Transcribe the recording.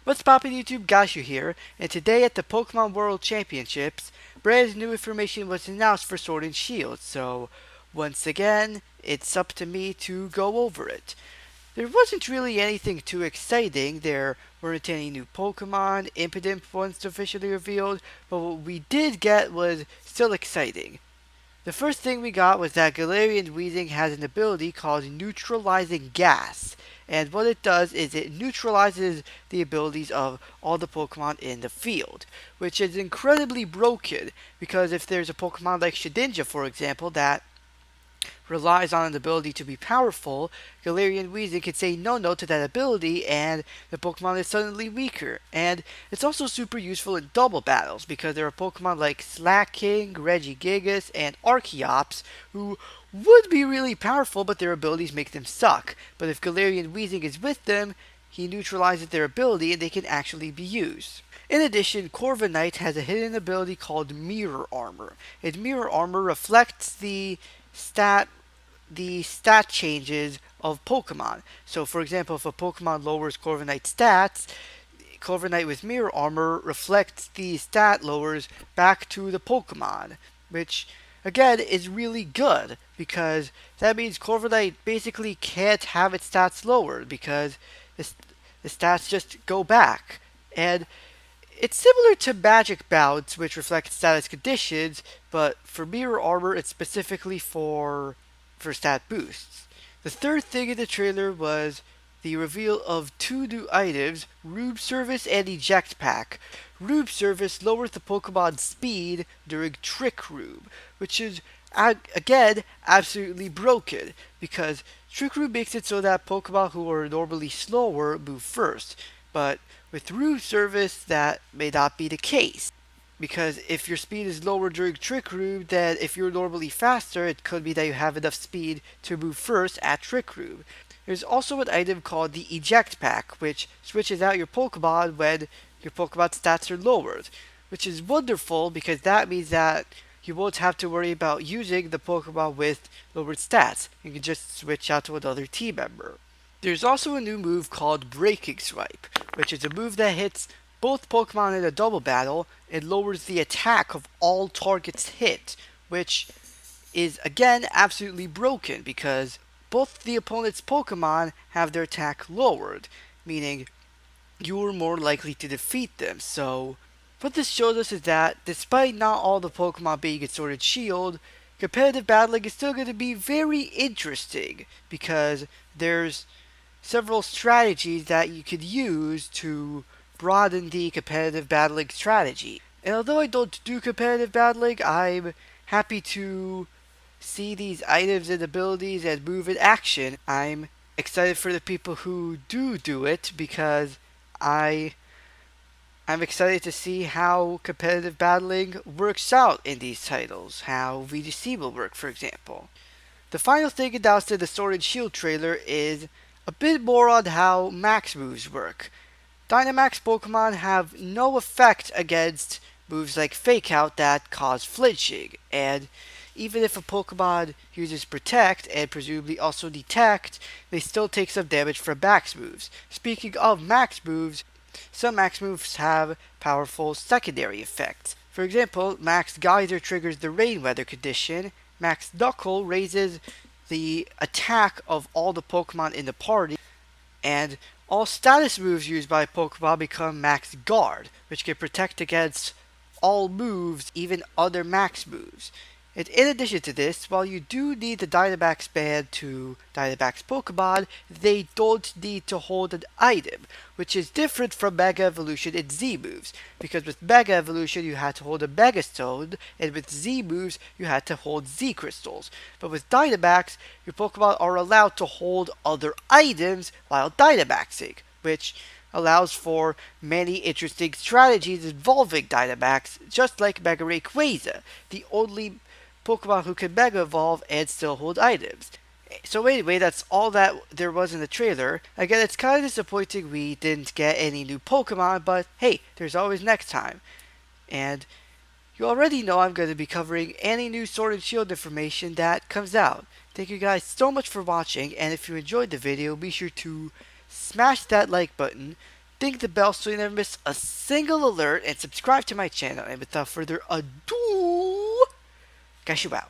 What's poppin' YouTube, Gashu here, and today at the Pokemon World Championships, brand new information was announced for Sword and Shield, so once again, it's up to me to go over it. There wasn't really anything too exciting, there weren't any new Pokemon, Impidimp ones officially revealed, but what we did get was still exciting. The first thing we got was that Galarian Weezing has an ability called Neutralizing Gas. And what it does is it neutralizes the abilities of all the Pokemon in the field, which is incredibly broken because if there's a Pokemon like Shedinja, for example, that relies on an ability to be powerful, Galarian Weezing can say no to that ability and the Pokemon is suddenly weaker. And it's also super useful in double battles because there are Pokemon like Slaking, Regigigas, and Archeops who would be really powerful but their abilities make them suck. But if Galarian Weezing is with them, he neutralizes their ability and they can actually be used. In addition, Corviknight has a hidden ability called Mirror Armor. And Mirror Armor reflects stat the stat changes of Pokemon. So, for example, if a Pokemon lowers Corviknight's stats, Corviknight with Mirror Armor reflects the stat lowers back to the Pokemon, which again is really good because that means Corviknight basically can't have its stats lowered because the stats just go back. And it's similar to Magic Bounce, which reflects status conditions, but for Mirror Armor, it's specifically for stat boosts. The third thing in the trailer was the reveal of two new items, Rube Service and Eject Pack. Rube Service lowers the Pokemon's speed during Trick Room, which is, again, absolutely broken, because Trick Room makes it so that Pokemon who are normally slower move first, but with Rube Service that may not be the case. Because if your speed is lower during Trick Room, then if you're normally faster, it could be that you have enough speed to move first at Trick Room. There's also an item called the Eject Pack, which switches out your Pokemon when your Pokemon stats are lowered, which is wonderful because that means that you won't have to worry about using the Pokemon with lowered stats. You can just switch out to another team member. There's also a new move called Breaking Swipe, which is a move that hits both Pokemon in a double battle and lowers the attack of all targets hit, which is again absolutely broken because both the opponent's Pokemon have their attack lowered, meaning you're more likely to defeat them. So, what this shows us is that despite not all the Pokemon being in Sword and Shield, competitive battling is still going to be very interesting because there's several strategies that you could use to broaden the competitive battling strategy. And although I don't do competitive battling, I'm happy to see these items and abilities and move in action. I'm excited for the people who do it because I I'm excited to see how competitive battling works out in these titles, how VGC will work, for example. The final thing announced in the Sword and Shield trailer is a bit more on how max moves work. Dynamax Pokemon have no effect against moves like Fake Out that cause flinching, and even if a Pokemon uses Protect and presumably also Detect, they still take some damage from max moves. Speaking of max moves, some max moves have powerful secondary effects. For example, Max Geyser triggers the rain weather condition, Max Knuckle raises the attack of all the Pokemon in the party, and all status moves used by Pokemon become Max Guard, which can protect against all moves, even other max moves. And in addition to this, while you do need the Dynamax Band to Dynamax Pokemon, they don't need to hold an item, which is different from Mega Evolution and Z moves, because with Mega Evolution you had to hold a Mega Stone, and with Z moves you had to hold Z Crystals. But with Dynamax, your Pokemon are allowed to hold other items while Dynamaxing, which allows for many interesting strategies involving Dynamax, just like Mega Rayquaza, the only Pokemon who can Mega Evolve and still hold items. So anyway, that's all that there was in the trailer. Again, it's kind of disappointing we didn't get any new Pokemon, but hey, there's always next time. And you already know I'm going to be covering any new Sword and Shield information that comes out. Thank you guys so much for watching, and if you enjoyed the video, be sure to smash that like button, ding the bell so you never miss a single alert, and subscribe to my channel. And without further ado, catch you out.